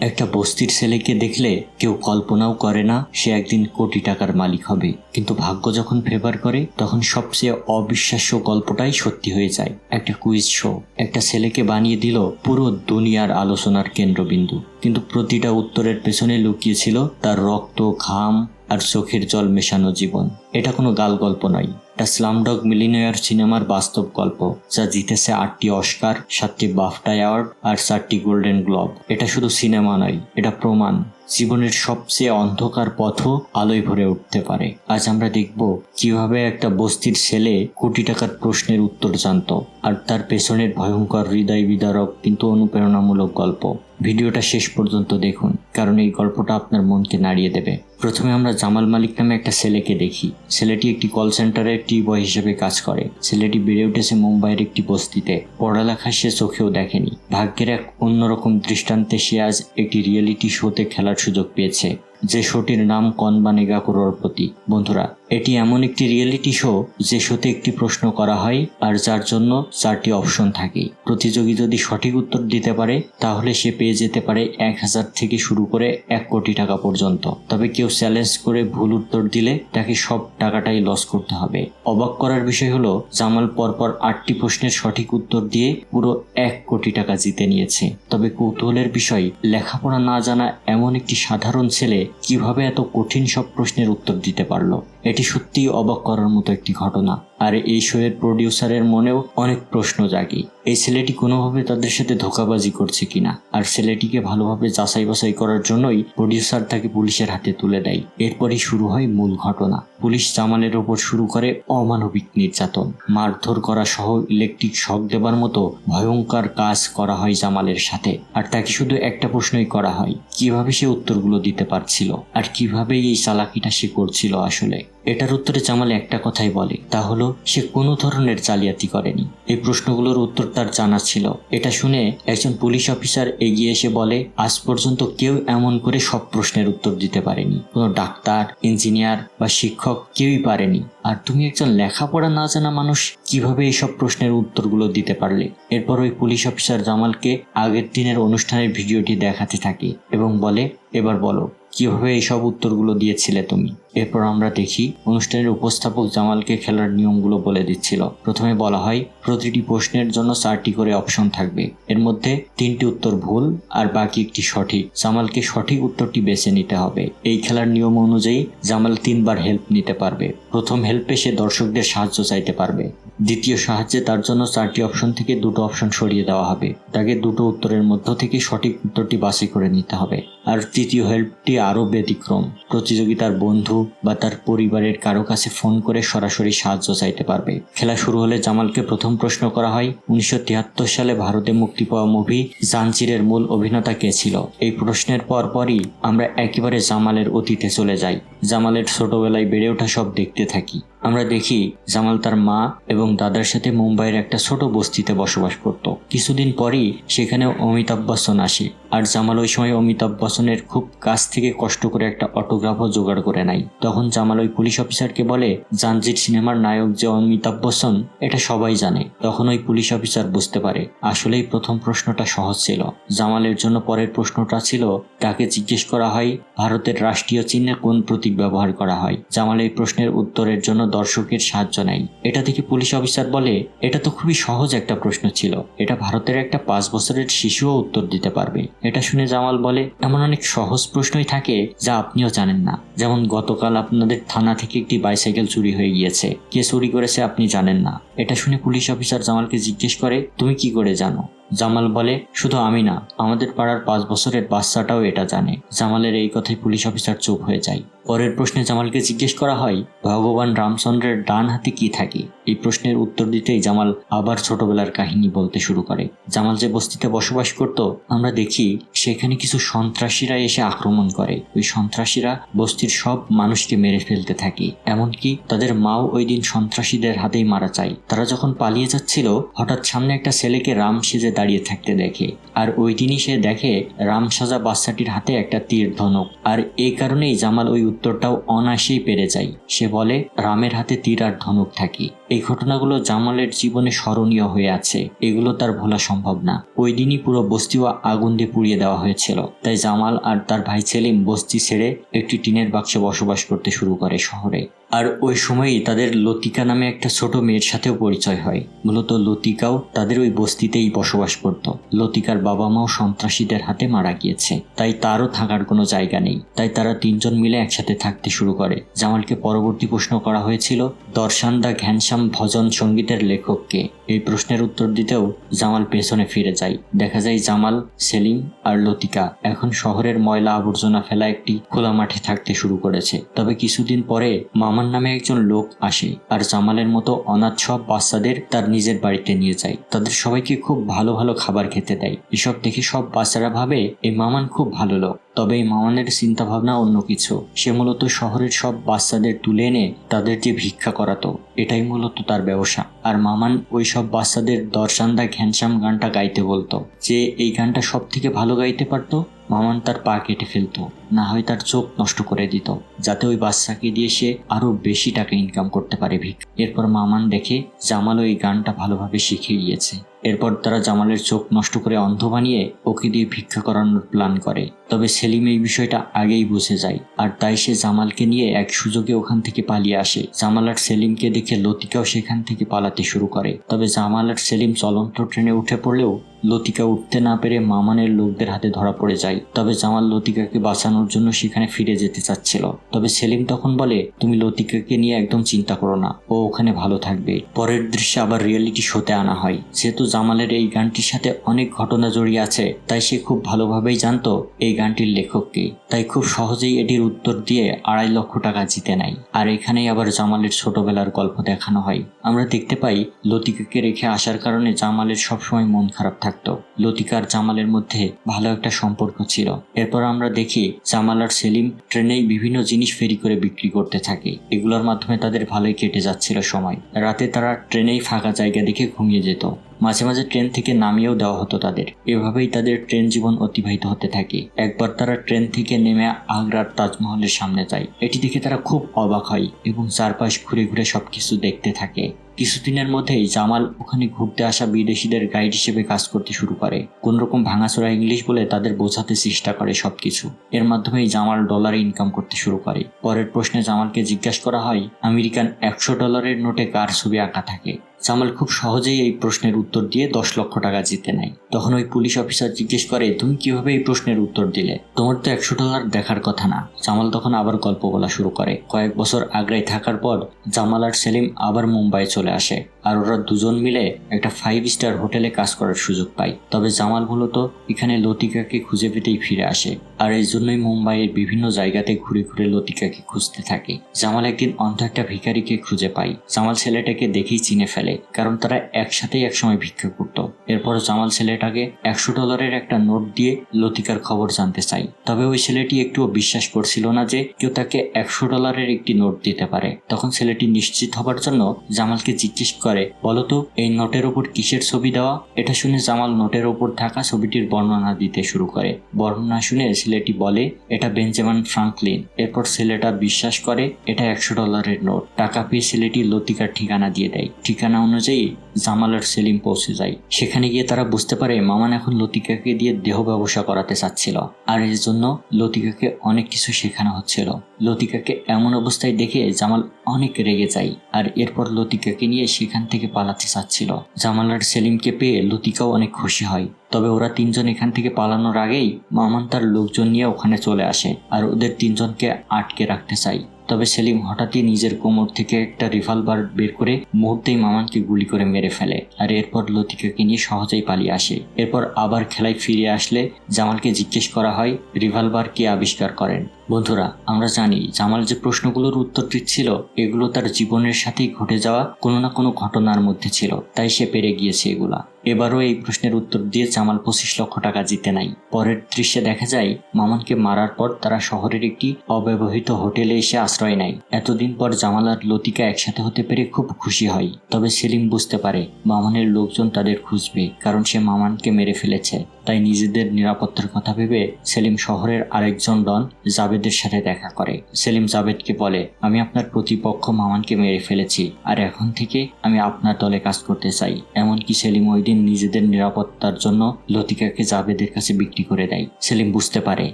একটা বস্তির ছেলেকে দেখলে কেউ কল্পনাও করে না সে একদিন কোটি টাকার মালিক হবে, কিন্তু ভাগ্য যখন ফেভার করে তখন সবচেয়ে অবিশ্বাস্য গল্পটাই সত্যি হয়ে যায়। একটা কুইজ শো একটা ছেলেকে বানিয়ে দিল পুরো দুনিয়ার আলোচনার কেন্দ্রবিন্দু, কিন্তু প্রতিটা উত্তরের পেছনে লুকিয়ে ছিল তার রক্ত, ঘাম আর চোখের জল মেশানো জীবন। এটা কোনো গাল গল্প নয়, এটা স্লামডগ মিলিয়নেয়ার সিনেমার বাস্তব গল্প, যা জিতেছে 8টি অস্কার, 7টি বাফটা অ্যাওয়ার্ড আর 4টি গোল্ডেন গ্লোব। এটা শুধু সিনেমা নয়, এটা প্রমাণ জীবনের সবচেয়ে অন্ধকার পথও আলোয় ভরে উঠতে পারে। আজ আমরা দেখব কিভাবে একটা বস্তির ছেলে কোটি টাকার প্রশ্নের উত্তর জানত, আর তার পেছনের ভয়ঙ্কর হৃদয় বিদারক কিন্তু অনুপ্রেরণামূলক গল্প। ভিডিওটা শেষ পর্যন্ত দেখুন, কারণ এই গল্পটা আপনার মনকে নাড়িয়ে দেবে। প্রথমে আমরা জামাল মালিক নামে একটা ছেলেকে দেখি। ছেলেটি একটি কল সেন্টারের টি বয় হিসেবে কাজ করে। ছেলেটি বেড়ে উঠেছে মুম্বাইয়ের একটি বস্তিতে। পড়ালেখা সে চোখেও দেখেনি। ভাগ্যের এক অন্যরকম দৃষ্টান্তে সে আজ একটি রিয়েলিটি শোতে খেলার সুযোগ পেয়েছে, যে শোটির নাম কন বানেগা করোড়পতি। বন্ধুরা, এটি এমন একটি রিয়েলিটি শো যে শোতে একটি প্রশ্ন করা হয় আর যার জন্য 4টি অপশন থাকে। প্রতিযোগী যদি সঠিক উত্তর দিতে পারে তাহলে সে পেয়ে যেতে পারে 1000 থেকে শুরু করে 1 কোটি টাকা পর্যন্ত। তবে কেউ চ্যালেঞ্জ করে ভুল উত্তর দিলে তাকে সব টাকাটাই লস করতে হবে। অবাক করার বিষয় হলো, জামাল পরপর 8টি প্রশ্নের সঠিক উত্তর দিয়ে পুরো 1 কোটি টাকা জিতে নিয়েছে। তবে কৌতূহলের বিষয়, লেখাপড়া না জানা এমন একটি সাধারণ ছেলে কিভাবে এত কঠিন সব প্রশ্নের উত্তর দিতে পারলো। এটি সত্যিই অবাক করার মতো একটি ঘটনা। আর এই শোয়ের প্রডিউসারের মনেও অনেক প্রশ্ন জাগে। এই ছেলেটি কোনোভাবে তাদের সাথে ধোঁকাবাজি করছে কিনা। আর ছেলেটিকে ভালোভাবে যাচাই বাছাই করার জন্যই প্রডিউসার তাকে পুলিশের হাতে তুলে দেয়। এরপরই শুরু হয় মূল ঘটনা। পুলিশ জামালের ওপর শুরু করে অমানবিক নির্যাতন, মারধর করা সহ ইলেকট্রিক শক দেবার মতো ভয়ঙ্কর কাজ করা হয় জামালের সাথে। আর তাকে শুধু একটা প্রশ্নই করা হয়, কিভাবে সে উত্তরগুলো দিতে পারছিল আর কিভাবে এই চালাকিটা সে করছিল আসলে। এটার উত্তরে জামাল একটা কথাই বলে, তা হলো সে কোনো ধরনের জালিয়াতি করেনি। এই প্রশ্নগুলোর উত্তর তার জানা ছিল। এটা শুনে একজন পুলিশ অফিসার এগিয়ে এসে বলে, আজ পর্যন্ত কেউ এমন করে সব প্রশ্নের উত্তর দিতে পারেনি। কোনো ডাক্তার, ইঞ্জিনিয়ার বা শিক্ষক কেউই পারেনি। আর তুমি একজন লেখাপড়া না জানা মানুষ কিভাবে এইসব প্রশ্নের উত্তরগুলো দিতে পারলে? এরপর ওই পুলিশ অফিসার জামালকে আগের দিনের অনুষ্ঠানের ভিডিওটি দেখাতে থাকে এবং বলে, এবার বলো কিভাবে এইসব উত্তরগুলো দিয়েছিলে তুমি। এরপর আমরা দেখি অনুষ্ঠানের উপস্থাপক জামালকে খেলার নিয়মগুলো বলে দিচ্ছিল। প্রথমে বলা হয়, প্রতিটি প্রশ্নের জন্য 4টি করে অপশন থাকবে। এর মধ্যে 3টি উত্তর ভুল আর বাকি একটি সঠিক। জামালকে সঠিক উত্তরটি বেছে নিতে হবে। এই খেলার নিয়ম অনুযায়ী জামাল 3বার হেল্প নিতে পারবে। প্রথম হেল্পে সে দর্শকদের সাহায্য চাইতে পারবে। দ্বিতীয় সাহায্যে তার জন্য 4টি অপশন থেকে 2টো অপশন সরিয়ে দেওয়া হবে। তাকে 2টো উত্তরের মধ্য থেকে সঠিক উত্তরটি বাছাই করে নিতে হবে। আর তৃতীয় হেল্পটি আরও ব্যতিক্রম। প্রতিযোগিতার বন্ধু বা তার পরিবারের কারো কাছে ফোন করে সরাসরি সাহায্য চাইতে পারবে। খেলা শুরু হলে জামালকে প্রথম প্রশ্ন করা হয়, 1973 সালে ভারতে মুক্তি পাওয়া মুভি জাঞ্জিরের মূল অভিনেতা কে ছিল। এই প্রশ্নের পরপরই আমরা একেবারে জামালের অতীতে চলে যাই। জামালের ছোটবেলায় বেড়ে ওঠা সব দেখতে থাকি। আমরা দেখি জামাল তার মা এবং দাদার সাথে মুম্বাইয়ের একটা ছোট বস্তিতে বসবাস করত। কিছুদিন পরই সেখানে অমিতাভ বচ্চন আসে। আর জামাল ওই সময় অমিতাভ বচ্চনের খুব কাছ থেকে কষ্ট করে একটা অটোগ্রাফও জোগাড় করে নেয়। তখন জামাল ওই পুলিশ অফিসারকে বলে, জাঞ্জির সিনেমার নায়ক যে অমিতাভ বচ্চন এটা সবাই জানে। তখন ওই পুলিশ অফিসার বুঝতে পারে আসলেই প্রথম প্রশ্নটা সহজ ছিল। জামালের জন্য পরের প্রশ্নটা ছিল, তাকে জিজ্ঞেস করা হয় ভারতের রাষ্ট্রীয় চিহ্নে কোন প্রতীক ব্যবহার করা হয়। জামাল এই প্রশ্নের উত্তরের জন্য দর্শকের সাহায্য নেয়। এটা দেখে পুলিশ অফিসার বলে, এটা তো খুবই সহজ একটা প্রশ্ন ছিল, এটা ভারতের একটা 5 বছরের শিশুও উত্তর দিতে পারবে। এটা শুনে জামাল বলে, এমন অনেক সহজ প্রশ্নই থাকে যা আপনিও জানেন না। যেমন গতকাল আপনাদের থানা থেকে একটি বাইসাইকেল চুরি হয়ে গিয়েছে, কে চুরি করেছে আপনি জানেন না। এটা শুনে পুলিশ অফিসার জামালকে জিজ্ঞেস করে, তুমি কি করে জানো? জামাল বলে, শুধু আমি না, আমাদের পাড়ার 5 বছরের বাচ্চাটাও এটা জানে। জামালের এই কথায় পুলিশ অফিসার চুপ হয়ে যায়। পরের প্রশ্নে জামালকে জিজ্ঞেস করা হয়, ভগবান রামচন্দ্রের ডান হাতে কি থাকে। এই প্রশ্নের উত্তর দিতেই জামাল আবার ছোটবেলার কাহিনী বলতে শুরু করে। জামাল যে বস্তিতে বসবাস করত, আমরা দেখি সেখানে কিছু সন্ত্রাসীরা এসে আক্রমণ করে। ওই সন্ত্রাসীরা বস্তির সব মানুষকে মেরে ফেলতে থাকে। এমনকি তাদের মাও ওই দিন সন্ত্রাসীদের হাতেই মারা যায়। তারা যখন পালিয়ে যাচ্ছিল, হঠাৎ সামনে একটা ছেলেকে রাম সেজে দাঁড়িয়ে থাকতে দেখে। আর ওই দিনই সে দেখে রাম সাজা বাচ্চাটির হাতে একটা তীর ধনুক। আর এই কারণেই জামাল ওই উত্তরটাও অনায়াসেই পেরে যায়। সে বলে, রামের হাতে তীর আর ধনুক থাকে। এই ঘটনাগুলো জামালের জীবনে স্মরণীয় হয়ে আছে, এগুলো তার ভোলা সম্ভব না। ওই দিনই পুরো বস্তিও আগুন দিয়ে পুড়িয়ে দেওয়া হয়েছিল। তাই জামাল আর তার ভাই সেলিম বস্তি ছেড়ে একটি টিনের বাক্সে বসবাস করতে শুরু করে শহরে। আর ওই সময়ই তাদের লতিকা নামে একটা ছোট মেয়ের সাথেও পরিচয় হয়। মূলত লতিকাও তাদের ওই বস্তিতেই বসবাস করত। লতিকার বাবা মাও সন্ত্রাসীদের হাতে মারা গিয়েছে, তাই তারও থাকার কোনো জায়গা নেই। তাই তারা তিনজন মিলে একসাথে থাকতে শুরু করে। জামালকে পরবর্তী প্রশ্ন করা হয়েছিল, দর্শন দা ঘ্যানশ্যাম ভজন সঙ্গীতের লেখককে। এই প্রশ্নের উত্তর দিতেও জামাল পেছনে ফিরে যায়। দেখা যায় জামাল, সেলিম আর লতিকা এখন শহরের ময়লা আবর্জনা ফেলা একটি খোলা মাঠে থাকতে শুরু করেছে। তবে কিছুদিন পরে মামান নামে একজন লোক আসে আর জামালের মতো অনাথ সব বাচ্চাদের তার নিজের বাড়িতে নিয়ে যায়। তাদের সবাইকে খুব ভালো ভালো খাবার খেতে দেয়। এসব দেখে সব বাচ্চারা ভাবে এই মামান খুব ভালো লোক। তবে এই মামানের চিন্তা ভাবনা অন্য কিছু। সে মূলত শহরের সব বাচ্চাদের তুলে এনে তাদের যে ভিক্ষা করাতো, এটাই মূলত তার ব্যবসা। আর মামান ওই সব বাচ্চাদের দর্শন দা ঘ্যানশ্যাম গানটা গাইতে বলতো। যে এই গানটা সব থেকে ভালো গাইতে পারতো, মামান তার পা কেটে ফেলতো, না হয় তার চোখ নষ্ট করে দিত, যাতে ওই বাচ্চাকে দিয়ে সে আরো বেশি টাকা ইনকাম করতে পারে ভিক্ষা। এরপর মামান দেখে জামালও এই গানটা ভালোভাবে শিখে গিয়েছে। এরপর তারা জামালের চোখ নষ্ট করে অন্ধ বানিয়ে ওকে দিয়ে ভিক্ষা করানোর প্ল্যান করে। তবে সেলিম এই বিষয়টা আগেই বুঝে যায়, আর তাই সে জামালকে নিয়ে এক সুযোগে ওখান থেকে পালিয়ে আসে। জামাল আর সেলিমকে দেখে লতিকাও সেখান থেকে পালাতে শুরু করে। তবে জামাল আর সেলিম চলন্ত ট্রেনে উঠে পড়লেও লতিকা উঠতে না পেরে মামানের লোকদের হাতে ধরা পড়ে যায়। তবে জামাল লতিকাকে বাঁচানোর জন্য সেখানে ফিরে যেতে চাচ্ছিল। তবে সেলিম তখন বলে, তুমি লতিকাকে নিয়ে একদম চিন্তা করো না, ও ওখানে ভালো থাকবে। পরের দৃশ্যে আবার রিয়েলিটি শোতে আনা হয়। যেহেতু জামালের এই গানটির সাথে অনেক ঘটনা জড়িয়ে আছে, তাই সে খুব ভালোভাবেই জানতো এই গানটির লেখককে। তাই খুব সহজেই এটির উত্তর দিয়ে 2.5 লক্ষ টাকা জিতে নেয়। আর এখানেই আবার জামালের ছোটবেলার গল্প দেখানো হয়। আমরা দেখতে পাই লতিকাকে রেখে আসার কারণে জামালের সবসময় মন খারাপ থাকতো। লতিকা আর জামালের মধ্যে ভালো একটা সম্পর্ক ছিল। এরপর আমরা দেখি জামাল আর সেলিম ট্রেনেই বিভিন্ন জিনিস ফেরি করে বিক্রি করতে থাকে। এগুলোর মাধ্যমে তাদের ভালোই কেটে যাচ্ছিল সময়। রাতে তারা ট্রেনেই ফাঁকা জায়গা দেখে ঘুমিয়ে যেত। মাঝে মাঝে ট্রেন থেকে নামিয়েও দেওয়া হতো তাদের। এভাবেই তাদের ট্রেন জীবন অতিবাহিত হতে থাকে। একবার তারা ট্রেন থেকে নেমে আগ্রার তাজমহলের সামনে যায়। এটি দেখে তারা খুব অবাক হয় এবং চারপাশ ঘুরে ঘুরে সবকিছু দেখতে থাকে। কিছুদিনের মধ্যেই জামাল ওখানে ঘুরতে আসা বিদেশিদের গাইড হিসেবে কাজ করতে শুরু করে। কোন রকম ভাঙাচোরা ইংলিশ বলে তাদের বোঝাতে চেষ্টা করে সবকিছু। এর মাধ্যমেই জামাল ডলারে ইনকাম করতে শুরু করে। পরের প্রশ্নে জামালকে জিজ্ঞাসা করা হয়, আমেরিকান $100 নোটে কার ছবি আঁকা থাকে? জামাল খুব সহজেই এই প্রশ্নের উত্তর দিয়ে 10 লক্ষ টাকা জিতে নেয়। তখন ওই পুলিশ অফিসার জিজ্ঞেস করে, তুমি কিভাবে এই প্রশ্নের উত্তর দিলে? তোমার তো $100 দেখার কথা না। জামাল তখন আবার গল্প বলা শুরু করে। কয়েক বছর আগ্রায় থাকার পর জামাল আর সেলিম আবার মুম্বাই চলে আসে। আর ওরা দুজন মিলে একটা 5 স্টার হোটেলে কাজ করার সুযোগ পায়। তবে জামাল মূলত এখানে লতিকাকে খুঁজে পেতেই ফিরে আসে। আর এই জন্যই মুম্বাইয়ের বিভিন্ন জায়গাতে ঘুরে ঘুরে লতিকাকে খুঁজতে থাকে। জামাল একদিন অন্ধ একটা ভিখারিকে খুঁজে পায়। জামাল ছেলেটাকে দেখেই চিনে ফেলে, কারণ তারা একসাথেই একসময় ভিক্ষা করত। এরপর জামাল ছেলেটাকে $100 একটা নোট দিয়ে লতিকার খবর জানতে চায়। তবে ওই ছেলেটি একটুও বিশ্বাস করছিল না যে কেউ তাকে $100 একটি নোট দিতে পারে। তখন ছেলেটি নিশ্চিত হবার জন্য জামালকে জিজ্ঞেস করে, বলতো এই নোটের ওপর কিসের ছবি দেওয়া? এটা শুনে জামাল নোটের ওপর থাকা ছবিটির বর্ণনা দিতে শুরু করে। বর্ণনা শুনে ছেলেটি বলে, এটা বেঞ্জামিন ফ্রাঙ্কলিন। এরপর ছেলেটা বিশ্বাস করে এটা $100 নোট। টাকা পেয়ে ছেলেটি লতিকার ঠিকানা দিয়ে দেয়। ঠিকানা অনুযায়ী জামাল আর সেলিম পৌঁছে যায়। সেখানে গিয়ে তারা বুঝতে পারে মামান এখন লতিকাকে দিয়ে দেহ ব্যবসা করাতে চাচ্ছিল, আর এর জন্য লতিকাকে অনেক কিছু শেখানো হচ্ছিল। লতিকাকে এমন অবস্থায় দেখে জামাল অনেক রেগে যায়, আর এরপর লতিকাকে নিয়ে সেখান থেকে পালাতে চাচ্ছিল। জামাল আর সেলিমকে পেয়ে লতিকাও অনেক খুশি হয়। তবে ওরা তিনজন এখান থেকে পালানোর আগেই মামান তার লোকজন নিয়ে ওখানে চলে আসে আর ওদের তিনজনকে আটকে রাখতে চায়। তবে সেলিম হঠাৎই নিজের কোমর থেকে একটা রিভলভার বের করে মুহূর্তেই মামানকে গুলি করে মেরে ফেলে। আর এরপর লতিকাকে নিয়ে সহজেই পালিয়ে আসে। এরপর আবার খেলায় ফিরে আসলে জামালকে জিজ্ঞেস করা হয়, রিভলভার কে আবিষ্কার করেন? বন্ধুরা, আমরা জানি জামাল যে প্রশ্নগুলোর উত্তর দিচ্ছিল এগুলো তার জীবনের সাথেই ঘটে যাওয়া কোনো না কোনো ঘটনার মধ্যে ছিল, তাই সে পেরে গিয়েছে এগুলা। এবারও এই প্রশ্নের উত্তর দিয়ে জামাল 25 লক্ষ টাকা জিতে নেয়। পরের দৃশ্যে দেখা যায় মামানকে মারার পর তারা শহরের একটি অব্যবহৃত হোটেলে এসে আশ্রয় নেয়। এতদিন পর জামাল আর লতিকা একসাথে হতে পেরে খুব খুশি হয়। তবে সেলিম বুঝতে পারে মামানের লোকজন তাদের খুঁজবে, কারণ সে মামানকে মেরে ফেলেছে। তাই নিজেদের নিরাপত্তার কথা ভেবে সেলিম শহরের আরেকজন ডন জাবেদের সাথে দেখা করে। সেলিম জাবেদকে বলে, আমি আপনার প্রতিপক্ষ মামানকে মেরে ফেলেছি আর এখন থেকে আমি আপনার দলে কাজ করতে চাই। এমনকি সেলিম ওই দিন নিজেদের নিরাপত্তার জন্য লতিকাকে জাবেদের কাছে বিক্রি করে দেয়। সেলিম বুঝতে পারে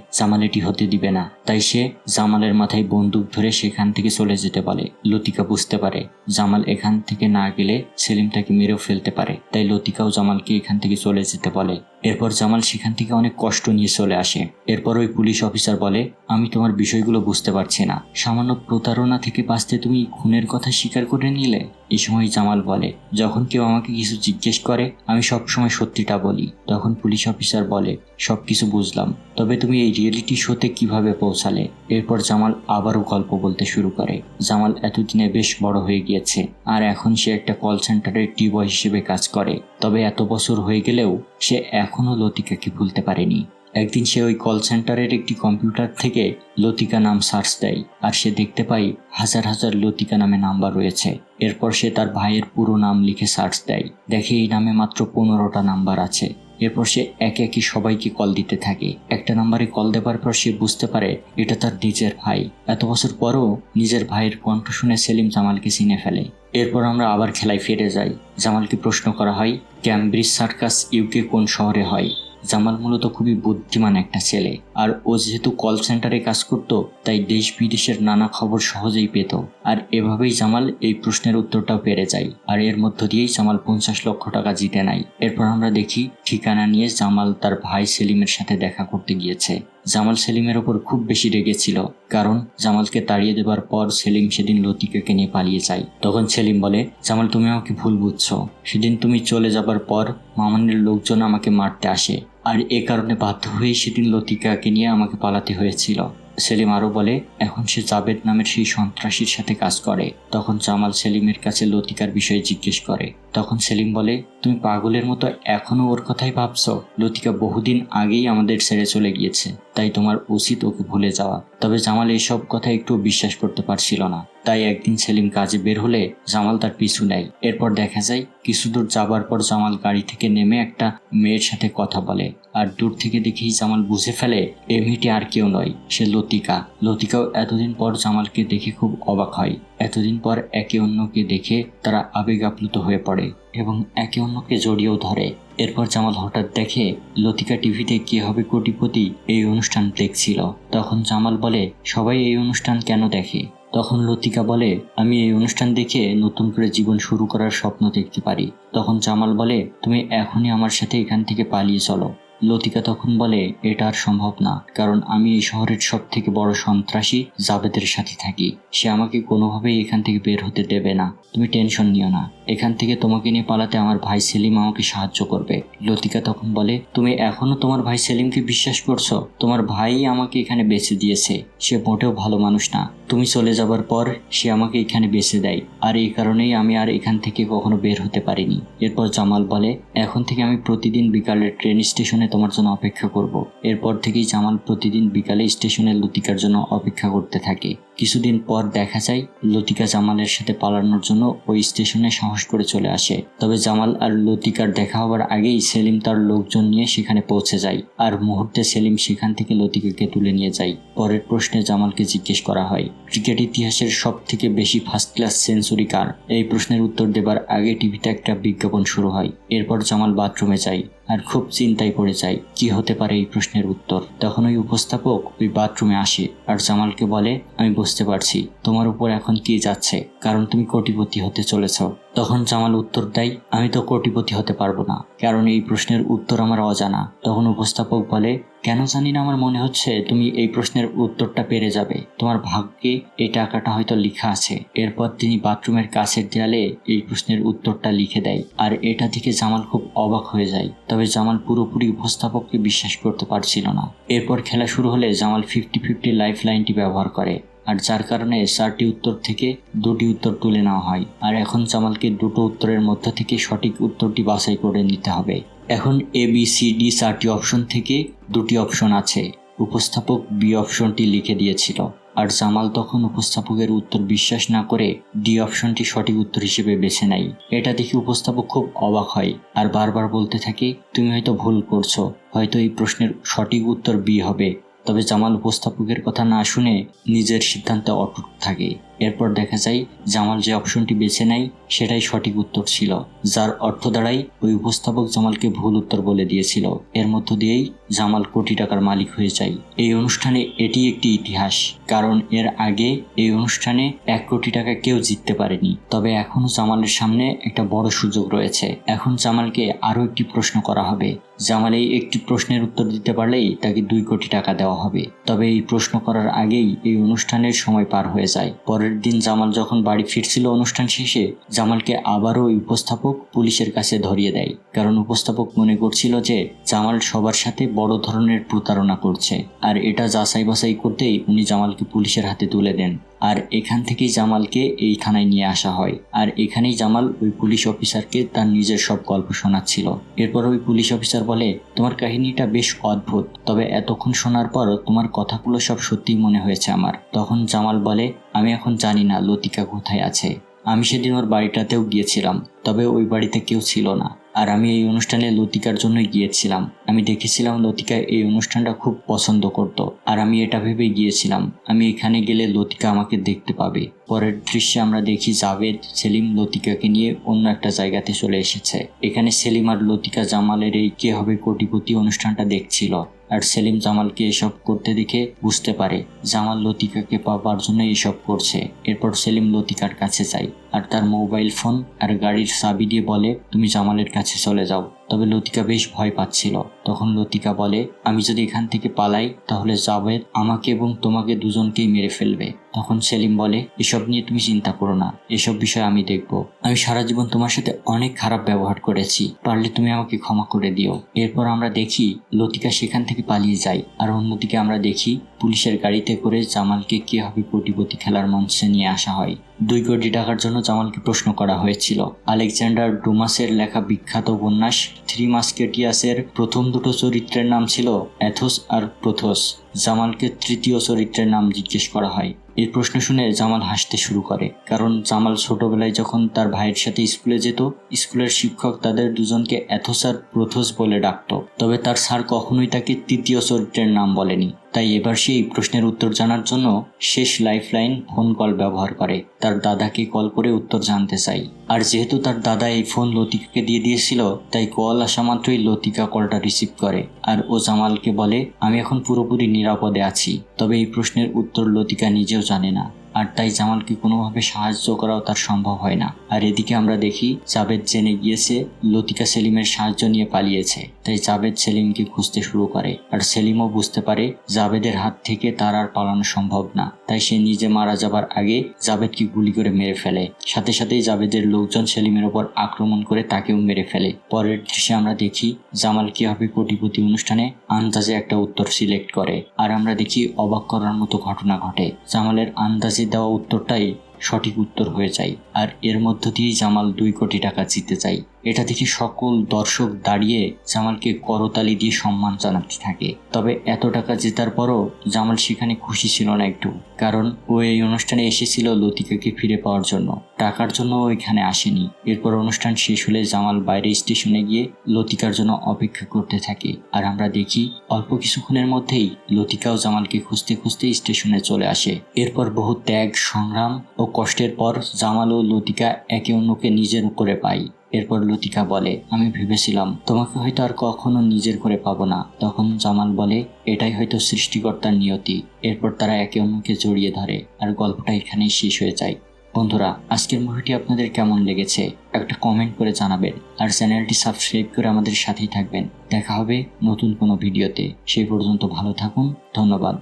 জামাল এটি হতে দিবে না, তাই সে জামালের মাথায় বন্দুক ধরে সেখান থেকে চলে যেতে বলে। লতিকা বুঝতে পারে জামাল এখান থেকে না গেলে সেলিম তাকে মেরেও ফেলতে পারে, তাই লতিকাও জামালকে এখান থেকে চলে যেতে বলে। এরপর জামাল সেখান থেকে অনেক কষ্ট নিয়ে চলে আসে। এরপর ওই পুলিশ অফিসার বলে, আমি তোমার বিষয়গুলো বুঝতে পারছি না, সামান্য প্রতারণা থেকে বাঁচতে তুমি খুনের কথা স্বীকার করে নিলে। এই সময় জামাল বলে, যখন কেউ আমাকে কিছু জিজ্ঞেস করে আমি সবসময় সত্যিটা বলি। তখন পুলিশ অফিসার বলে, সবকিছু বুঝলাম, তবে তুমি এই রিয়েলিটি শোতে কিভাবে পৌঁছালে? এরপর জামাল আবারও গল্প বলতে শুরু করে। জামাল এতদিনে বেশ বড় হয়ে গিয়েছে আর এখন সে একটা কল সেন্টারের টি বয় হিসেবে কাজ করে। তবে এত বছর হয়ে গেলেও সে এখনো লতিকাকে ভুলতে পারেনি। একদিন সে ওই কল সেন্টারের একটি কম্পিউটার থেকে লতিকা নাম সার্চ দেয় আর সে দেখতে পায় হাজার হাজার লতিকা নামে নাম্বার রয়েছে। এরপর সে তার ভাইয়ের পুরো নাম লিখে সার্চ দেয়, দেখে এই নামে মাত্র 15টা নাম্বার আছে। এরপর সে একে একে সবাইকে কল দিতে থাকে। একটা নাম্বারে কল দেওয়ার পর সে বুঝতে পারে এটা তার নিজের ভাই। এত বছর পরও নিজের ভাইয়ের কণ্ঠ শুনে সেলিম জামালকে চিনে ফেলে। এরপর আমরা আবার খেলায় ফিরে যাই। জামালকে প্রশ্ন করা হয়, ক্যামব্রিজ সার্কাস ইউকে কোন শহরে হয়? জামাল মূলত খুবই বুদ্ধিমান একটা ছেলে, আর ও যেহেতু কল সেন্টারে কাজ করত তাই দেশ বিদেশের নানা খবর সহজেই পেত। আর এভাবেই জামাল এই প্রশ্নের উত্তরটাও পেরে যায়, আর এর মধ্য দিয়েই জামাল 50 লক্ষ টাকা জিতে নেয়। এরপর আমরা দেখি ঠিকানা নিয়ে জামাল তার ভাই সেলিমের সাথে দেখা করতে গিয়েছে। জামাল সেলিমের ওপর খুব বেশি রেগেছিল, কারণ জামালকে তাড়িয়ে দেবার পর সেলিম সেদিন লতিকাকে নিয়ে পালিয়ে যায়। তখন সেলিম বলে, জামাল তুমি আমাকে ভুল বুঝছো, সেদিন তুমি চলে যাবার পর মামানের লোকজন আমাকে মারতে আসে, আর এ কারণে বাধ্য হয়ে সেদিন লতিকাকে নিয়ে আমাকে পালাতে হয়েছিল। সেলিম আরও বলে, এখন সে জাবেদ নামের সেই সন্ত্রাসীর সাথে কাজ করে। তখন জামাল সেলিমের কাছে লতিকার বিষয়ে জিজ্ঞেস করে। তখন সেলিম বলে, তুমি পাগলের মতো এখনো ওর কথাই ভাবছো? লতিকা বহুদিন আগেই আমাদের ছেড়ে চলে গিয়েছে, তাই তোমার উচিত ওকে ভুলে যাওয়া। তবে জামাল এসব কথা একটু বিশ্বাস করতে পারছিল না, তাই একদিন সেলিম কাজে বের হলে জামাল তার পিছু নেয়। এরপর দেখা যায় কিছু দূর যাবার পর জামাল গাড়ি থেকে নেমে একটা মেয়ের সাথে কথা বলে, আর দূর থেকে দেখেই জামাল বুঝে ফেলে এই মেয়েটি আর কেউ নয়, সে লতিকা। লতিকাও এতদিন পর জামালকে দেখে খুব অবাক হয়। এতদিন পর একে অন্যকে দেখে তারা আবেগ আপ্লুত হয়ে পড়ে এবং একে অন্যকে জড়িয়েও ধরে। এরপর জামাল হঠাৎ দেখে লতিকা টিভিতে কে হবে কোটিপতি এই অনুষ্ঠান দেখছিল। তখন জামাল বলে, সবাই এই অনুষ্ঠান কেন দেখে? তখন লতিকা বলে, আমি এই অনুষ্ঠান দেখে নতুন করে জীবন শুরু করার স্বপ্ন দেখতে পারি। তখন জামাল বলে, তুমি এখনই আমার সাথে এখান থেকে পালিয়ে চলো। লতিকা তখন বলে, এটা আর সম্ভব না, কারণ আমি এই শহরের সব থেকে বড় সন্ত্রাসী জাবেদের সাথে থাকি। সে আমাকে কোনোভাবেই এখান থেকে বের হতে দেবে না। তুমি টেনশন নিও না, এখান থেকে তোমাকে নিয়ে পালাতে আমার ভাই সেলিম আমাকে সাহায্য করবে। লতিকা তখন বলে, তুমি এখনো তোমার ভাই সেলিমকে বিশ্বাস করছো? তোমার ভাই আমাকে এখানে বেঁচে দিয়েছে, সে মোটেও ভালো মানুষ না। তুমি চলে যাবার পর সে আমাকে এখানে বেঁচে দেয়, আর এই কারণেই আমি আর এখান থেকে কখনো বের হতে পারিনি। এরপর জামাল বলে, এখন থেকে আমি প্রতিদিন বিকালে ট্রেন স্টেশনে তোমার জন্য অপেক্ষা করব। এরপর থেকেই জামাল প্রতিদিন বিকালে স্টেশনে লতিকার জন্য অপেক্ষা করতে থাকে। কিছুদিন পর দেখা যায় লতিকা জামালের সাথে পালানোর জন্য ওই স্টেশনে সাহস করে চলে আসে। তবে জামাল আর লতিকার দেখা হওয়ার আগেই সেলিম তার লোকজন নিয়ে সেখানে পৌঁছে যায়, আর মুহূর্তে সেলিম সেখান থেকে লতিকাকে তুলে নিয়ে যায়। পরের প্রশ্নে জামালকে জিজ্ঞেস করা হয়, ক্রিকেট ইতিহাসের সব থেকে বেশি ফার্স্ট ক্লাস সেঞ্চুরি কার? এই প্রশ্নের উত্তর দেবার আগে টিভিতে একটা বিজ্ঞাপন শুরু হয়। এরপর জামাল বাথরুমে যায় আর খুব চিন্তায় পড়ে যায় কি হতে পারে এই প্রশ্নের উত্তর। তখন ওই উপস্থাপক ওই বাথরুমে আসে আর জামালকে বলে, আমি বুঝতে পারছি তোমার উপর এখন কি যাচ্ছে, কারণ তুমি কোটিপতি হতে চলেছ। তখন জামাল উত্তর দেয়, আমি তো কোটিপতি হতে পারবো না, কারণ এই প্রশ্নের উত্তর আমার অজানা। তখন উপস্থাপক বলে, কেন জানি না, আমার মনে হচ্ছে তুমি এই প্রশ্নের উত্তরটা পেরে যাবে, তোমার ভাগ্যে এই টাকাটা হয়তো লেখা আছে। এরপর তিনি বাথরুমের কাছের দেয়ালে এই প্রশ্নের উত্তরটা লিখে দেয়, আর এটা দেখে জামাল খুব অবাক হয়ে যায়। তবে জামাল পুরোপুরি উপস্থাপককে বিশ্বাস করতে পারছিল না। এরপর খেলা শুরু হলে জামাল 50-50 লাইফ লাইনটি ব্যবহার করে, আর যার কারণে 4টি উত্তর থেকে 2টি উত্তর তুলে নেওয়া হয়। আর এখন জামালকে 2টো উত্তরের মধ্য থেকে সঠিক উত্তরটি বাছাই করে নিতে হবে। এখন ABCD 4টি অপশন থেকে 2টি অপশন আছে। উপস্থাপক বি অপশনটি লিখে দিয়েছিল। আর জামাল তখন উপস্থাপকের উত্তর বিশ্বাস না করে ডি অপশনটি সঠিক উত্তর হিসেবে বেছে নেয়। এটা দেখে উপস্থাপক খুব অবাক হয় আর বারবার বলতে থাকে, তুমি হয়তো ভুল করছো, হয়তো এই প্রশ্নের সঠিক উত্তর বি হবে। তবে জামাল উপস্থাপকের কথা না শুনে নিজের সিদ্ধান্তে অটুট থাকে। এরপর দেখা যায় জামাল যে অপশনটি বেছে নেয় সেটাই সঠিক উত্তর ছিল, যার অর্থ দাঁড়ায় ওই উপস্থাপক জামালকে ভুল উত্তর বলে দিয়েছিল। এর মধ্য দিয়েই জামাল কোটি টাকার মালিক হয়ে যায়। এই অনুষ্ঠানে এটি একটি ইতিহাস, কারণ এর আগে এই অনুষ্ঠানে 1 কোটি টাকা কেউ জিততে পারেনি। তবে এখনো জামালের সামনে একটা বড় সুযোগ রয়েছে। এখন জামালকে আরো একটি প্রশ্ন করা হবে। জামাল এই একটি প্রশ্নের উত্তর দিতে পারলেই তাকে 2 কোটি টাকা দেওয়া হবে। তবে এই প্রশ্ন করার আগেই এই অনুষ্ঠানের সময় পার হয়ে যায়। পরের দিন জামাল যখন বাড়ি ফিরছিল অনুষ্ঠান শেষে, জামালকে আবারও ওই উপস্থাপক পুলিশের কাছে ধরিয়ে দেয়। কারণ উপস্থাপক মনে করছিল যে জামাল সবার সাথে বড় ধরনের প্রতারণা করছে, আর এটা যাচাই বাছাই করতেই উনি জামালকে পুলিশের হাতে তুলে দেন। আর এখান থেকেই জামালকে এই থানায় নিয়ে আসা হয়। আর এখানেই জামাল ওই পুলিশ অফিসারকে তার নিজের সব গল্প শোনাচ্ছিল। এরপর ওই পুলিশ অফিসার বলে, তোমার কাহিনীটা বেশ অদ্ভুত, তবে এতক্ষণ শোনার পর তোমার কথাগুলো সব সত্যিই মনে হয়েছে আমার। তখন জামাল বলে, আমি এখন জানি না লতিকা কোথায় আছে। আমি সেদিন ওর বাড়িটাতেও গিয়েছিলাম, তবে ওই বাড়িতে কেউ ছিল না। আর আমি এই অনুষ্ঠানে লতিকার জন্যই গিয়েছিলাম। আমি দেখেছিলাম লতিকা এই অনুষ্ঠানটা খুব পছন্দ করত, আর আমি এটা ভেবেই গিয়েছিলাম আমি এখানে গেলে লতিকা আমাকে দেখতে পাবে। পরের দৃশ্যে আমরা দেখি জাভেদ, সেলিম লতিকাকে নিয়ে অন্য একটা জায়গাতে চলে এসেছে। এখানে সেলিম আর লতিকা জামালের এই কে হবে কোটিপতি অনুষ্ঠানটা দেখছিল। আর সেলিম জামালকে এসব করতে দেখে বুঝতে পারে জামাল লতিকাকে পাওয়ার জন্য এসব করছে। এরপর সেলিম লতিকার কাছে যায় আর তার মোবাইল ফোন আর গাড়ির চাবি দিয়ে বলে, তুমি জামালের কাছে চলে যাও। তবে লতিকা বেশ ভয় পাচ্ছিল। তখন লতিকা বলে, আমি যদি এখান থেকে পালাই তাহলে জাভেদ আমাকে এবং তোমাকে দুজনকেই মেরে ফেলবে। তখন সেলিম বলে, এসব নিয়ে তুমি চিন্তা করো না, এসব বিষয় আমি দেখব। আমি সারা জীবন তোমার সাথে অনেক খারাপ ব্যবহার করেছি, পারলে তুমি আমাকে ক্ষমা করে দিও। এরপর আমরা দেখি লতিকা সেখান থেকে পালিয়ে যায়। আর অন্যদিকে আমরা দেখি পুলিশের গাড়িতে করে জামালকে কে হবে কোটিপতি খেলার মঞ্চে নিয়ে আসা হয়। 2 কোটি টাকার জন্য জামালকে প্রশ্ন করা হয়েছিল। আলেকজান্ডার ডুমাসের লেখা বিখ্যাত উপন্যাস 3 মাস্কেটিয়ার্সের প্রথম 2টো চরিত্রের নাম ছিল অ্যাথোস আর প্রোথোস। জামালকে তৃতীয় চরিত্রের নাম জিজ্ঞেস করা হয়। এই প্রশ্ন শুনে জামাল হাসতে শুরু করে, কারণ জামাল ছোটবেলায় যখন তার ভাইয়ের সাথে স্কুলে যেত, স্কুলের শিক্ষক তাদের দুজনকে অ্যাথোস আর প্রোথোস বলে ডাকতো। তবে তার স্যার কখনোই তাকে তৃতীয় চরিত্রের নাম বলেনি। তাই এবার সে এই প্রশ্নের উত্তর জানার জন্য শেষ লাইফলাইন ফোন কল ব্যবহার করে। তার দাদাকে কল করে উত্তর জানতে চাই। আর যেহেতু তার দাদা এই ফোন লতিকাকে দিয়ে দিয়েছিল, তাই কল আসা মাত্রই লতিকা কলটা রিসিভ করে। আর ও জামালকে বলে, আমি এখন পুরোপুরি নিরাপদে আছি। তবে এই প্রশ্নের উত্তর লতিকা নিজেও জানে না, আর তাই জামালকে কোনোভাবে সাহায্য করাও তার সম্ভব হয় না। আর এদিকে আমরা দেখি জাভেদ জেনে গিয়েছে লতিকা সেলিমের সাহায্য নিয়ে পালিয়েছে। তাই জাভেদ সেলিমকে খুঁজতে শুরু করে। আর সেলিমও বুঝতে পারে জাভেদের হাত থেকে তার আর পালানো সম্ভব না। তাই সে নিজে মারা যাবার আগে জাভেদকে গুলি করে মেরে ফেলে। সাথে সাথেই জাভেদের লোকজন সেলিমের ওপর আক্রমণ করে তাকেও মেরে ফেলে। পরের দৃশ্যে আমরা দেখি জামাল কি হবে কোটিপতি অনুষ্ঠানে আন্দাজে একটা উত্তর সিলেক্ট করে। আর আমরা দেখি অবাক করার মতো ঘটনা ঘটে। জামালের আন্দাজে দেওয়া উত্তরটাই সঠিক উত্তর হয়ে যায়। আর এর মধ্য দিয়েই জামাল 2 কোটি টাকা জিতে যায়। এটা দেখে সকল দর্শক দাঁড়িয়ে জামালকে করতালি দিয়ে সম্মান জানাতে থাকে। তবে এত টাকা জেতার পরও জামাল সেখানে খুশি ছিল না একটু, কারণ ও এই অনুষ্ঠানে এসেছিল লতিকাকে ফিরে পাওয়ার জন্য, টাকার জন্য ও এখানে আসেনি। এরপর অনুষ্ঠান শেষ হলে জামাল বাইরে স্টেশনে গিয়ে লতিকার জন্য অপেক্ষা করতে থাকে। আর আমরা দেখি অল্প কিছুক্ষণের মধ্যেই লতিকাও জামালকে খুঁজতে খুঁজতে স্টেশনে চলে আসে। এরপর বহু ত্যাগ, সংগ্রাম ও কষ্টের পর জামাল ও লতিকা একে অন্যকে নিজের করে পায়। এরপর লতিকা বলে, আমি ভেবেছিলাম তোমাকে হয়তো আর কখনো নিজের করে পাবো না। তখন জামাল বলে, এটাই হয়তো সৃষ্টিকর্তার নিয়তি। এরপর তারা একে অন্যকে জড়িয়ে ধরে আর গল্পটা এখানেই শেষ হয়ে যায়। বন্ধুরা, আজকের মুভিটি আপনাদের কেমন লেগেছে একটা কমেন্ট করে জানাবেন। আর চ্যানেলটি সাবস্ক্রাইব করে আমাদের সাথেই থাকবেন। দেখা হবে নতুন কোনো ভিডিওতে। সেই পর্যন্ত ভালো থাকুন। ধন্যবাদ।